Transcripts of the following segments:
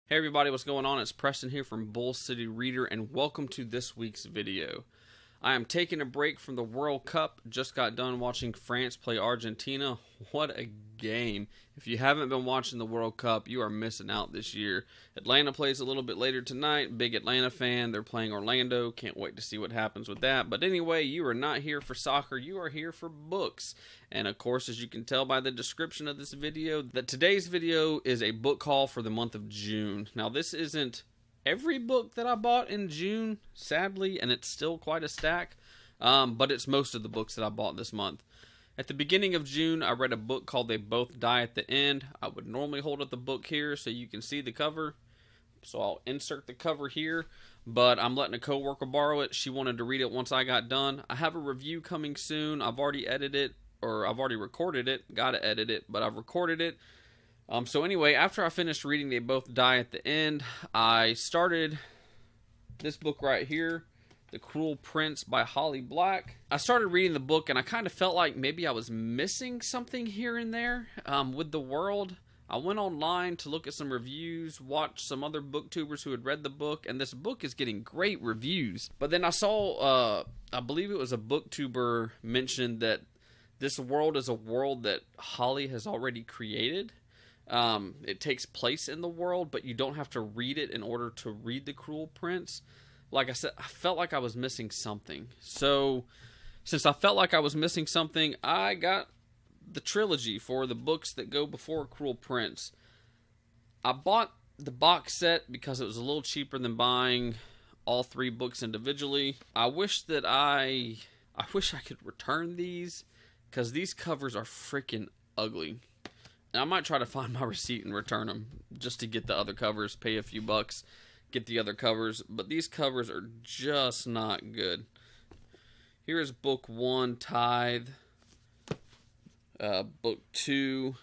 Hey everybody, what's going on? It's Preston here from Bull City Reader, and welcome to this week's video. I am taking a break from the World Cup. Just got done watching France play Argentina. What a game. If you haven't been watching the World Cup, you are missing out this year. Atlanta plays a little bit later tonight. Big Atlanta fan. They're playing Orlando. Can't wait to see what happens with that. But anyway, you are not here for soccer. You are here for books. And of course, as you can tell by the description of this video, that today's video is a book haul for the month of June. Now, this isn't every book that I bought in June, sadly, and it's still quite a stack, but it's most of the books that I bought this month. At the beginning of June, I read a book called They Both Die at the End. I would normally hold up the book here so you can see the cover, so I'll insert the cover here, but I'm letting a coworker borrow it. She wanted to read it once I got done. I have a review coming soon. I've already edited it, or I've already recorded it. Gotta edit it, but I've recorded it. So anyway, after I finished reading They Both Die at the End, I started this book right here, The Cruel Prince by Holly Black. I started reading the book and I kind of felt like maybe I was missing something here and there with the world. I went online to look at some reviews, watched some other booktubers who had read the book, and this book is getting great reviews. But then I saw, I believe it was a booktuber mentioned that this world is a world that Holly has already created. It takes place in the world, but you don't have to read it in order to read The Cruel Prince. Like I said, I felt like I was missing something. So, since I felt like I was missing something, I got the trilogy for the books that go before Cruel Prince. I bought the box set because it was a little cheaper than buying all three books individually. I wish I could return these, because these covers are freaking ugly. And I might try to find my receipt and return them just to get the other covers, pay a few bucks, get the other covers. But these covers are just not good. Here is book 1, Tithe. Book 2,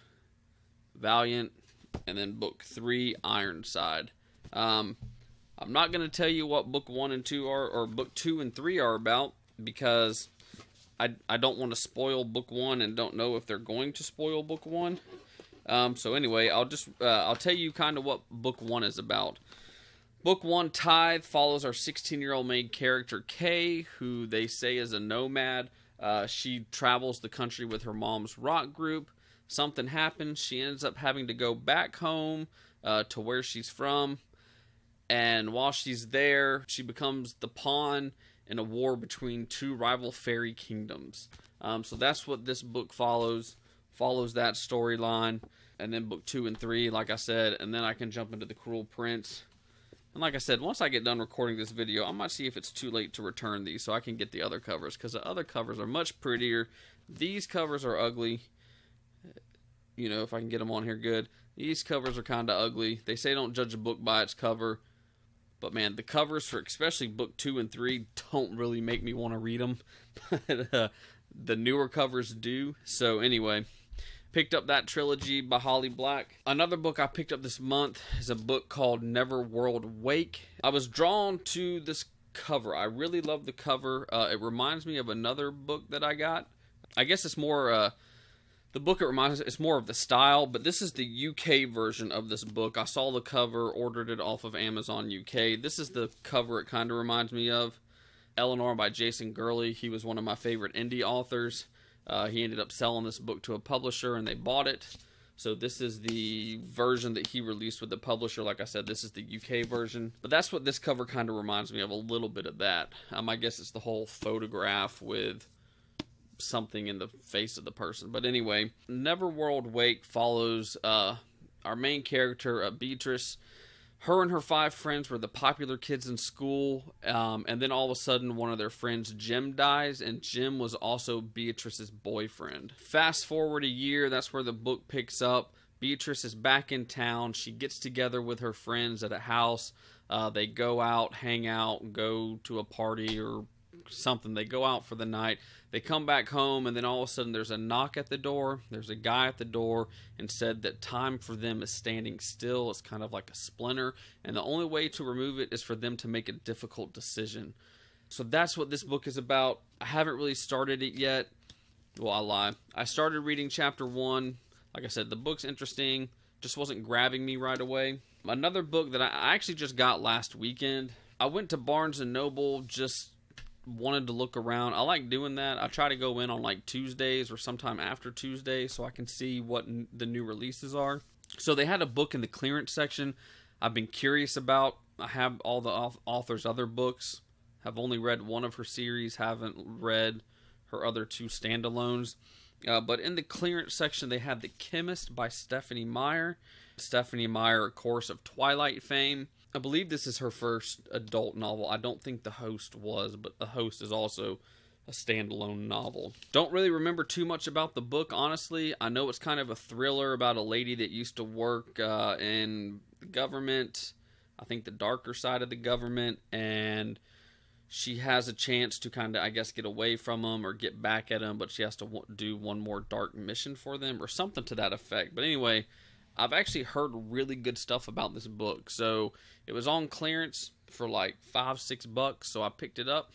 Valiant. And then book 3, Ironside. I'm not going to tell you what book 1 and 2 are, or book 2 and 3 are about, because I don't want to spoil book 1 and don't know if they're going to spoil book 1. So anyway, I'll tell you kind of what book 1 is about. Book 1, Tithe, follows our 16-year-old main character, Kay, who they say is a nomad. She travels the country with her mom's rock group. Something happens. She ends up having to go back home to where she's from. And while she's there, she becomes the pawn in a war between two rival fairy kingdoms. So that's what this book follows that storyline. And then book 2 and 3, like I said, and then I can jump into The Cruel Prince. And like I said, once I get done recording this video, I might see if it's too late to return these so I can get the other covers, because the other covers are much prettier. These covers are ugly. You know, if I can get them on here good. These covers are kind of ugly. They say don't judge a book by its cover. But man, the covers for especially book 2 and 3 don't really make me want to read them. But the newer covers do. So anyway, picked up that trilogy by Holly Black. Another book I picked up this month is a book called Neverworld Wake. I was drawn to this cover. I really love the cover. It reminds me of another book that I got. I guess it's more... the book it's more of the style, but this is the UK version of this book. I saw the cover, ordered it off of Amazon UK. This is the cover it kind of reminds me of. Eleanor by Jason Gurley. He was one of my favorite indie authors. He ended up selling this book to a publisher and they bought it. So this is the version that he released with the publisher. Like I said, this is the UK version. But that's what this cover kind of reminds me of, a little bit of that. I guess it's the whole photograph with something in the face of the person. But anyway, Neverworld Wake follows our main character, Beatrice. Her and her 5 friends were the popular kids in school, and then all of a sudden one of their friends, Jim, dies, and Jim was also Beatrice's boyfriend. Fast forward a year, that's where the book picks up. Beatrice is back in town. She gets together with her friends at a house. They go out, hang out, go to a party or something. They go out for the night. They come back home, and then all of a sudden there's a knock at the door. There's a guy at the door and said that time for them is standing still. It's kind of like a splinter, and the only way to remove it is for them to make a difficult decision. So that's what this book is about. I haven't really started it yet. Well, I lie. I started reading chapter 1. Like I said, the book's interesting. Just wasn't grabbing me right away. Another book that I actually just got last weekend. I went to Barnes & Noble, just wanted to look around. I like doing that. I try to go in on like Tuesdays or sometime after Tuesday so I can see what the new releases are. So they had a book in the clearance section I've been curious about. I have all the author's other books. Have only read one of her series. Haven't read her other 2 standalones. But in the clearance section, they had The Chemist by Stephenie Meyer. Stephenie Meyer, of course, of Twilight fame. I believe this is her first adult novel. I don't think The Host was, but The Host is also a standalone novel. Don't really remember too much about the book, honestly. I know it's kind of a thriller about a lady that used to work in the government. I think the darker side of the government, and she has a chance to kind of, I guess, get away from them or get back at them, but she has to do one more dark mission for them or something to that effect. But anyway, I've actually heard really good stuff about this book. So it was on clearance for like $5-6, so I picked it up.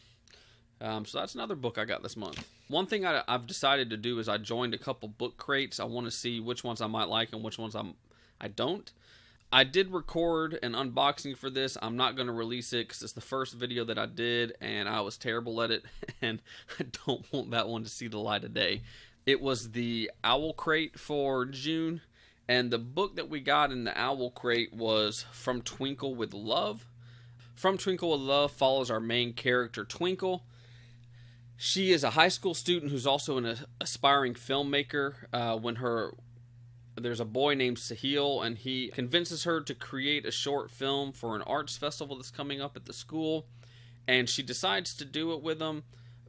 So that's another book I got this month. One thing I've decided to do is I joined a couple book crates. I want to see which ones I might like and which ones I don't. I did record an unboxing for this. I'm not going to release it because it's the first video that I did, and I was terrible at it, and I don't want that one to see the light of day. It was the Owl Crate for June, and the book that we got in the Owl Crate was From Twinkle with Love. From Twinkle with Love follows our main character, Twinkle. She is a high school student who's also an aspiring filmmaker. There's a boy named Sahil, and he convinces her to create a short film for an arts festival that's coming up at the school, and she decides to do it with him.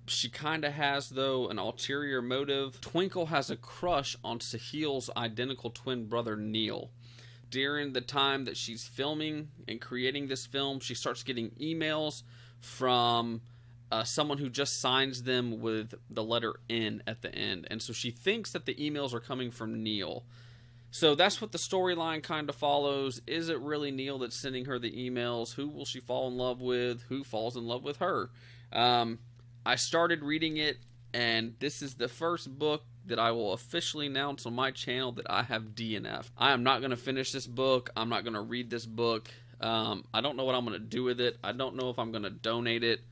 She kind of has, though, an ulterior motive. Twinkle has a crush on Sahil's identical twin brother, Neil. During the time that she's filming and creating this film, she starts getting emails from someone who just signs them with the letter N at the end, and so she thinks that the emails are coming from Neil. So that's what the storyline kind of follows. Is it really Neil that's sending her the emails? Who will she fall in love with? Who falls in love with her? I started reading it, and this is the first book that I will officially announce on my channel that I have DNF. I am not going to finish this book. I'm not going to read this book. I don't know what I'm going to do with it. I don't know if I'm going to donate it,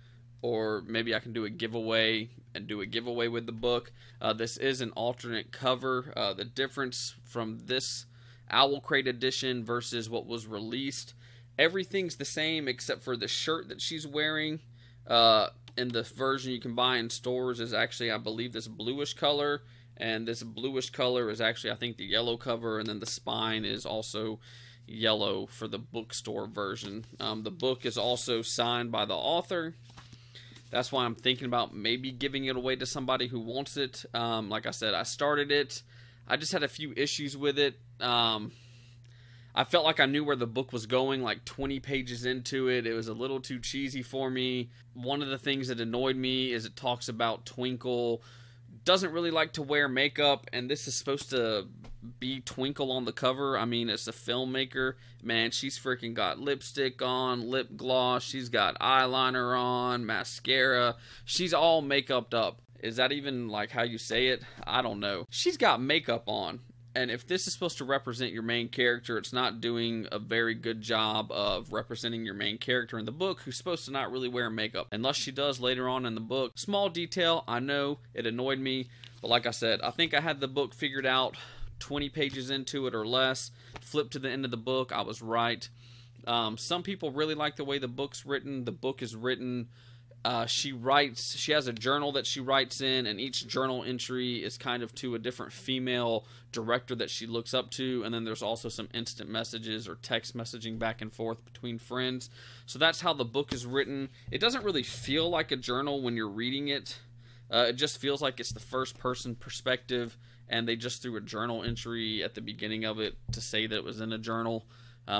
or maybe I can do a giveaway and do a giveaway with the book. This is an alternate cover. The difference from this Owl Crate edition versus what was released, everything's the same except for the shirt that she's wearing. In the version you can buy in stores is actually, I believe, this bluish color, and this bluish color is actually, I think, the yellow cover, and then the spine is also yellow for the bookstore version. The book is also signed by the author. That's why I'm thinking about maybe giving it away to somebody who wants it. Like I said, I started it. I just had a few issues with it. I felt like I knew where the book was going, like 20 pages into it. It was a little too cheesy for me. One of the things that annoyed me is it talks about Twinkle doesn't really like to wear makeup, and this is supposed to be Twinkle on the cover. I mean, it's a filmmaker. Man, she's freaking got lipstick on, lip gloss. She's got eyeliner on, mascara. She's all makeuped up. Is that even like how you say it? I don't know. She's got makeup on. And if this is supposed to represent your main character, it's not doing a very good job of representing your main character in the book, who's supposed to not really wear makeup. Unless she does later on in the book. Small detail, I know, it annoyed me. But like I said, I think I had the book figured out 20 pages into it or less. Flipped to the end of the book, I was right. Some people really like the way the book's written. The book is written... she has a journal that she writes in, and each journal entry is kind of to a different female director that she looks up to, and then there's also some instant messages or text messaging back and forth between friends. So that's how the book is written. It doesn't really feel like a journal when you're reading it. It just feels like it's the first person perspective, and they just threw a journal entry at the beginning of it to say that it was in a journal.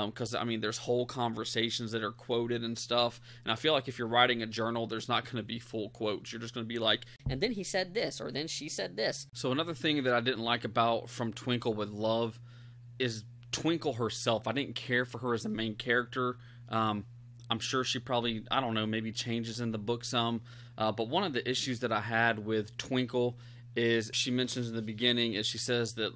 Because, I mean, there's whole conversations that are quoted and stuff. And I feel like if you're writing a journal, there's not going to be full quotes. You're just going to be like, and then he said this, or then she said this. So another thing that I didn't like about From Twinkle with Love is Twinkle herself. I didn't care for her as a main character. I'm sure she probably, I don't know, maybe changes in the book some. But one of the issues that I had with Twinkle is she mentions in the beginning is she says that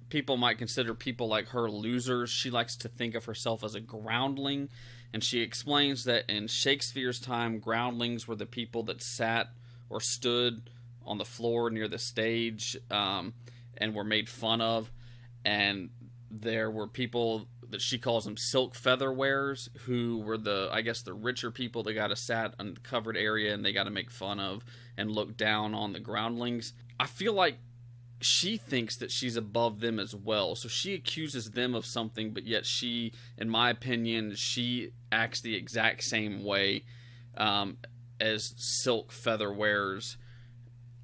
people might consider people like her losers. She likes to think of herself as a groundling, and she explains that in Shakespeare's time, groundlings were the people that sat or stood on the floor near the stage and were made fun of, and there were people that she calls them silk feather wearers, who were the, I guess, the richer people that got to sat on the covered area and they got to make fun of and look down on the groundlings. I feel like she thinks that she's above them as well, so she accuses them of something, but yet she, in my opinion, she acts the exact same way as silk feather wearers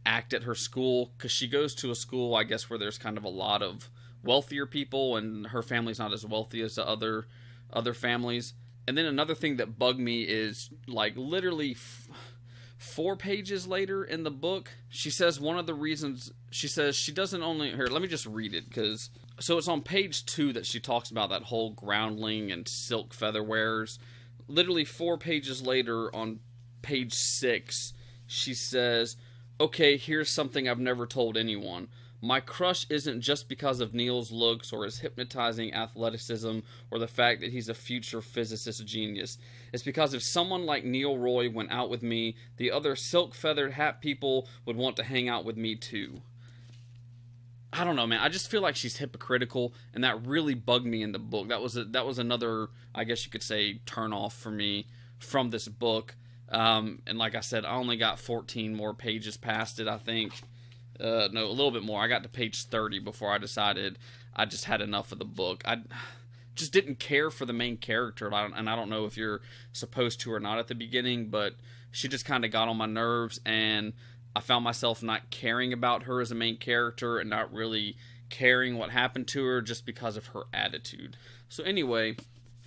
act at her school, because she goes to a school, I guess, where there's kind of a lot of wealthier people, and her family's not as wealthy as the other families. And then another thing that bugged me is, like, literally 4 pages later in the book, she says one of the reasons, she says she doesn't only, here, let me just read it, because, so it's on page 2 that she talks about that whole groundling and silk feather wearers. Literally 4 pages later on page 6, she says, okay, here's something I've never told anyone. My crush isn't just because of Neil's looks or his hypnotizing athleticism or the fact that he's a future physicist genius. It's because if someone like Neil Roy went out with me, the other silk-feathered hat people would want to hang out with me too. I don't know, man. I just feel like she's hypocritical, and that really bugged me in the book. That was another, I guess you could say, turn-off for me from this book. And like I said, I only got 14 more pages past it, I think. No, a little bit more. I got to page 30 before I decided I just had enough of the book. I just didn't care for the main character, and I don't know if you're supposed to or not at the beginning, but she just kind of got on my nerves, and I found myself not caring about her as a main character and not really caring what happened to her just because of her attitude. So anyway,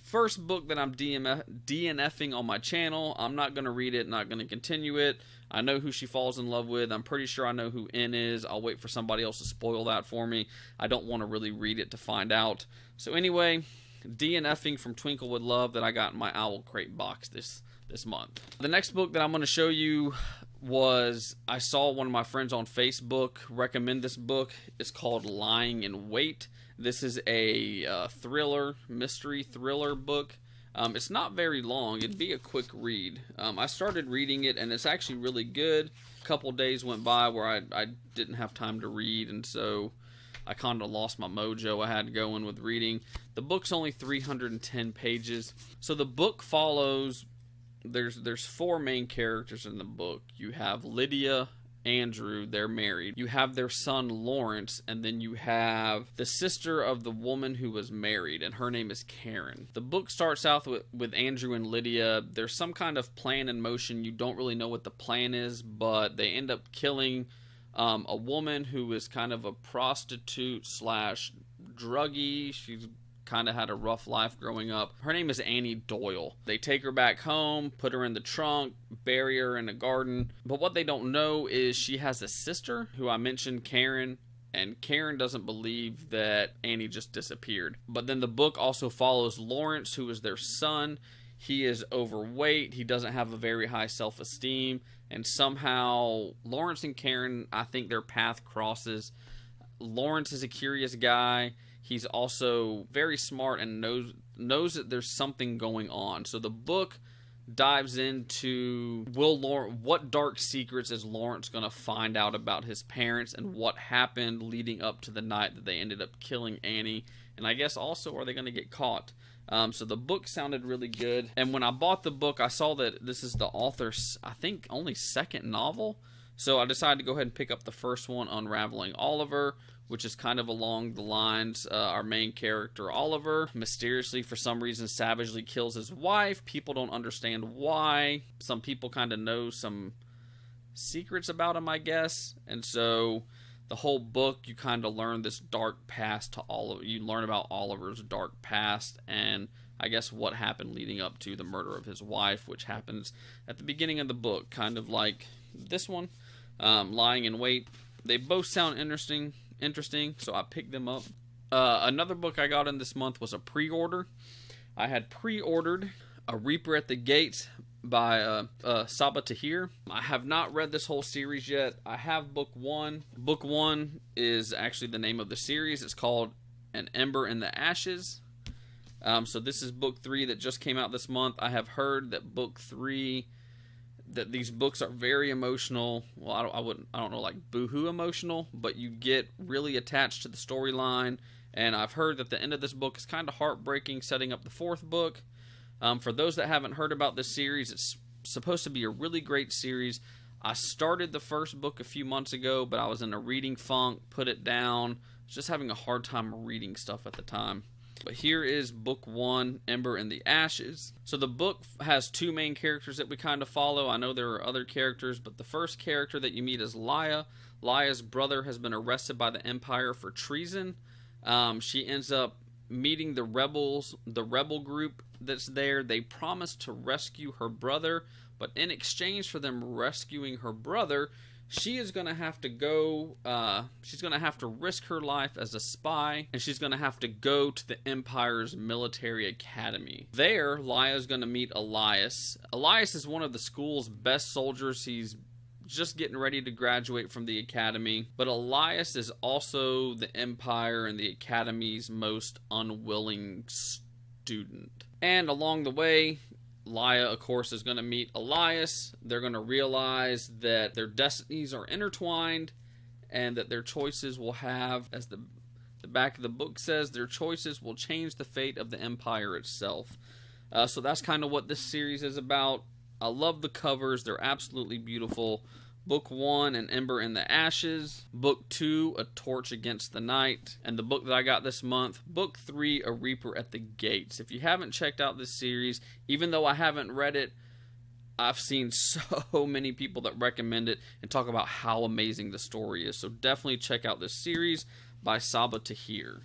first book that I'm DNFing on my channel. I'm not going to read it, not going to continue it. I know who she falls in love with. I'm pretty sure I know who N is. I'll wait for somebody else to spoil that for me. I don't want to really read it to find out. So anyway, DNFing from Twinkle with Love that I got in my Owl Crate box this month. The next book that I'm going to show you was, I saw one of my friends on Facebook recommend this book. It's called Lying in Wait. This is a mystery thriller book. It's not very long. It'd be a quick read. I started reading it, and it's actually really good. A couple days went by where I didn't have time to read, and so I kind of lost my mojo I had going with reading. The book's only 310 pages. So the book follows, there's 4 main characters in the book. You have Lydia, Andrew, they're married. You have their son Lawrence, and then you have the sister of the woman who was married, and her name is Karen. The book starts out with Andrew and Lydia. There's some kind of plan in motion. You don't really know what the plan is, but they end up killing a woman who is kind of a prostitute slash druggie. She's kind of had a rough life growing up. Her name is Annie Doyle. They take her back home, put her in the trunk, bury her in a garden. But what they don't know is she has a sister who I mentioned, Karen, and Karen doesn't believe that Annie just disappeared. But then the book also follows Lawrence, who is their son. He is overweight. He doesn't have a very high self-esteem. And somehow Lawrence and Karen, I think their path crosses. Lawrence is a curious guy. He's also very smart and knows that there's something going on. So the book dives into what dark secrets is Lawrence going to find out about his parents and what happened leading up to the night that they ended up killing Annie. And I guess also, are they going to get caught? So the book sounded really good. And when I bought the book, I saw that this is the author's, I think, only 2nd novel. So I decided to go ahead and pick up the first one, Unraveling Oliver, which is kind of along the lines, our main character, Oliver, mysteriously, for some reason, savagely kills his wife. People don't understand why. Some people kind of know some secrets about him, I guess. And so the whole book, you kind of learn this dark past to Oliver. You learn about Oliver's dark past and I guess what happened leading up to the murder of his wife, which happens at the beginning of the book, kind of like this one, Lying in Wait. They both sound interesting, so I picked them up. Another book I got in this month was a pre-order. I had pre-ordered A Reaper at the Gates by Sabaa Tahir. I have not read this whole series yet. I have book 1. Book 1 is actually the name of the series. It's called An Ember in the Ashes. So this is book 3 that just came out this month. I have heard that book 3, that these books are very emotional. Well, I don't know, like boohoo emotional, but you get really attached to the storyline. And I've heard that the end of this book is kind of heartbreaking, setting up the 4th book. For those that haven't heard about this series, it's supposed to be a really great series. I started the first book a few months ago, but I was in a reading funk, put it down. I was just having a hard time reading stuff at the time. But here is book 1, Ember in the Ashes. So the book has 2 main characters that we kind of follow. I know there are other characters, but the first character that you meet is Laya. Laya's brother has been arrested by the Empire for treason. She ends up meeting the rebel group that's there. They promise to rescue her brother, but in exchange for them rescuing her brother, she is going to have to go, she's going to have to risk her life as a spy, and she's going to have to go to the Empire's military academy. There, Laya's going to meet Elias. Elias is one of the school's best soldiers. He's just getting ready to graduate from the academy, but Elias is also the Empire and the academy's most unwilling student. And along the way, Laya, of course, is going to meet Elias. They're going to realize that their destinies are intertwined and that their choices will have, as the back of the book says, their choices will change the fate of the Empire itself. So that's kind of what this series is about. I love the covers. They're absolutely beautiful. Book 1, An Ember in the Ashes. Book 2, A Torch Against the Night. And the book that I got this month, Book 3, A Reaper at the Gates. If you haven't checked out this series, even though I haven't read it, I've seen so many people that recommend it and talk about how amazing the story is. So definitely check out this series by Sabaa Tahir.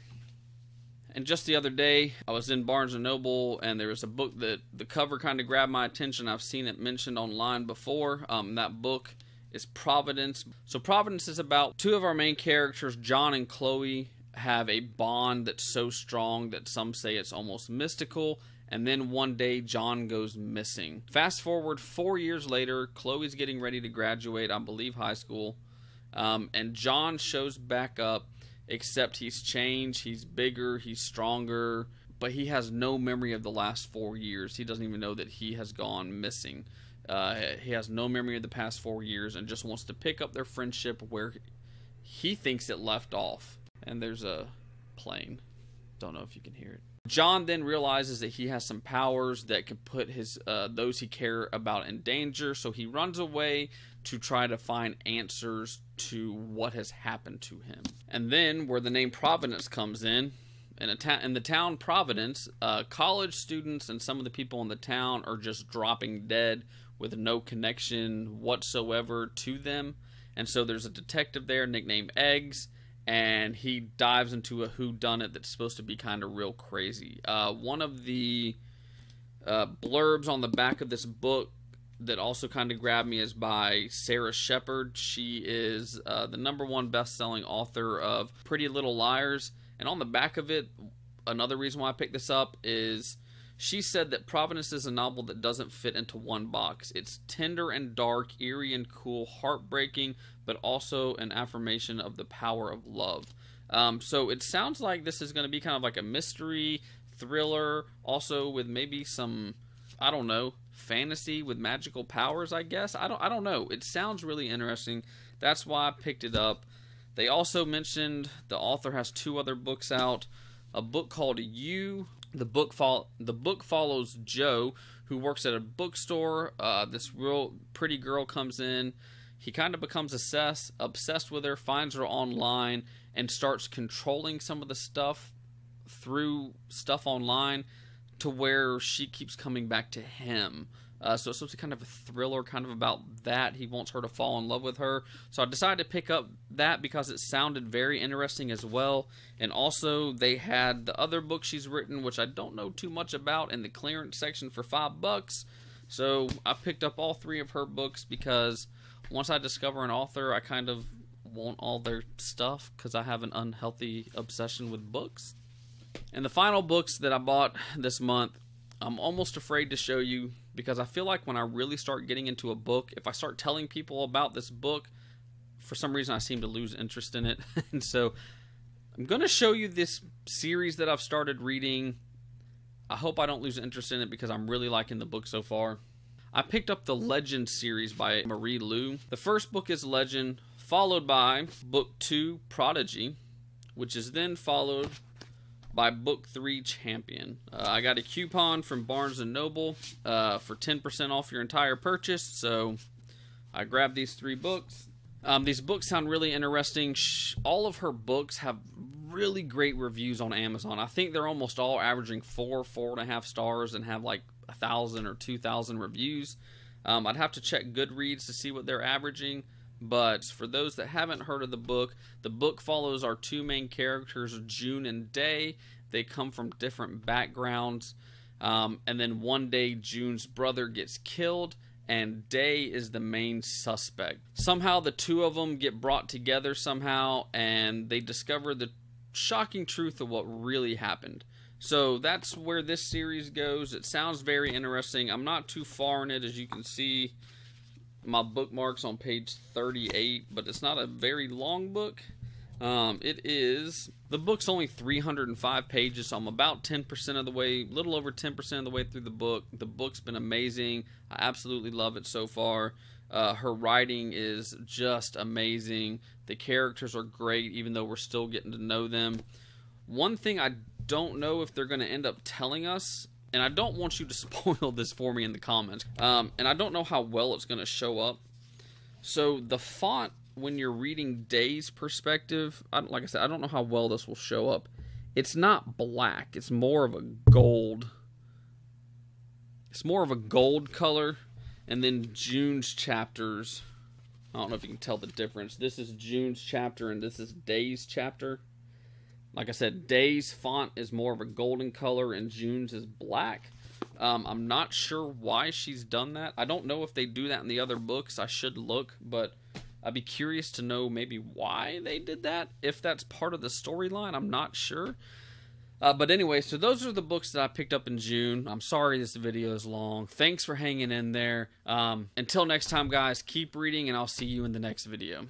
And just the other day, I was in Barnes & Noble, and there was a book that the cover kind of grabbed my attention. I've seen it mentioned online before. That book is Providence. So Providence is about 2 of our main characters, John and Chloe, have a bond that's so strong that some say it's almost mystical. And then one day, John goes missing. Fast forward 4 years later, Chloe's getting ready to graduate, I believe high school. And John shows back up. Except he's changed, he's bigger, he's stronger, but he has no memory of the last 4 years. He doesn't even know that he has gone missing. He has no memory of the past 4 years and just wants to pick up their friendship where he thinks it left off. And there's a plane. Don't know if you can hear it. John then realizes that he has some powers that could put his those he care about in danger, so he runs away to try to find answers to what has happened to him. And then, where the name Providence comes in the town Providence, college students and some of the people in the town are just dropping dead with no connection whatsoever to them. And so there's a detective there nicknamed Eggs, and he dives into a whodunit that's supposed to be kind of real crazy. One of the blurbs on the back of this book that also kind of grabbed me is by Sarah Shepard. She is the #1 best-selling author of Pretty Little Liars. And on the back of it, another reason why I picked this up is she said that Providence is a novel that doesn't fit into one box. It's tender and dark, eerie and cool, heartbreaking, but also an affirmation of the power of love. So it sounds like this is going to be kind of like a mystery thriller, also with maybe some, I don't know, fantasy with magical powers, I guess. I don't know. It sounds really interesting. That's why I picked it up. They also mentioned the author has 2 other books out. A book called You. The book follows Joe, who works at a bookstore. This real pretty girl comes in. He kind of becomes obsessed with her, finds her online, and starts controlling some of the stuff through stuff online to where she keeps coming back to him. So it's supposed to be kind of a thriller, kind of about that. He wants her to fall in love with her. So I decided to pick up that because it sounded very interesting as well. And also they had the other book she's written, which I don't know too much about, in the clearance section for $5. So I picked up all 3 of her books because once I discover an author, I kind of want all their stuff because I have an unhealthy obsession with books. And the final books that I bought this month I'm almost afraid to show you because I feel like when I really start getting into a book, if I start telling people about this book, for some reason I seem to lose interest in it. And so I'm going to show you this series that I've started reading. I hope I don't lose interest in it because I'm really liking the book so far. I picked up the Legend series by Marie Lu. The first book is Legend, followed by book 2, Prodigy, which is then followed by book 3, Champion. I got a coupon from Barnes & Noble for 10% off your entire purchase, so I grabbed these 3 books. These books sound really interesting. All of her books have really great reviews on Amazon. I think they're almost all averaging 4.5 stars and have like 1,000 or 2,000 reviews. I'd have to check Goodreads to see what they're averaging, but for those that haven't heard of the book follows our 2 main characters, June and Day. They come from different backgrounds, and then one day June's brother gets killed and Day is the main suspect. Somehow the 2 of them get brought together somehow, and they discover the shocking truth of what really happened. So that's where this series goes. It sounds very interesting. I'm not too far in it, as you can see my bookmarks on page 38, but it's not a very long book. The book's only 305 pages, so I'm about 10% of the way, a little over 10% of the way through the book. The book's been amazing. I absolutely love it so far. Her writing is just amazing. The characters are great, even though we're still getting to know them. One thing I don't know if they're going to end up telling us, and I don't want you to spoil this for me in the comments, and I don't know how well it's going to show up. So the font, when you're reading Day's perspective, like I said, I don't know how well this will show up. It's not black. It's more of a gold. It's more of a gold color. And then June's chapters, I don't know if you can tell the difference. This is June's chapter and this is Day's chapter. Like I said, Day's font is more of a golden color and June's is black. I'm not sure why she's done that. I don't know if they do that in the other books. I should look, but I'd be curious to know maybe why they did that. If that's part of the storyline, I'm not sure. But anyway, so those are the books that I picked up in June. I'm sorry this video is long. Thanks for hanging in there. Until next time, guys, keep reading, and I'll see you in the next video.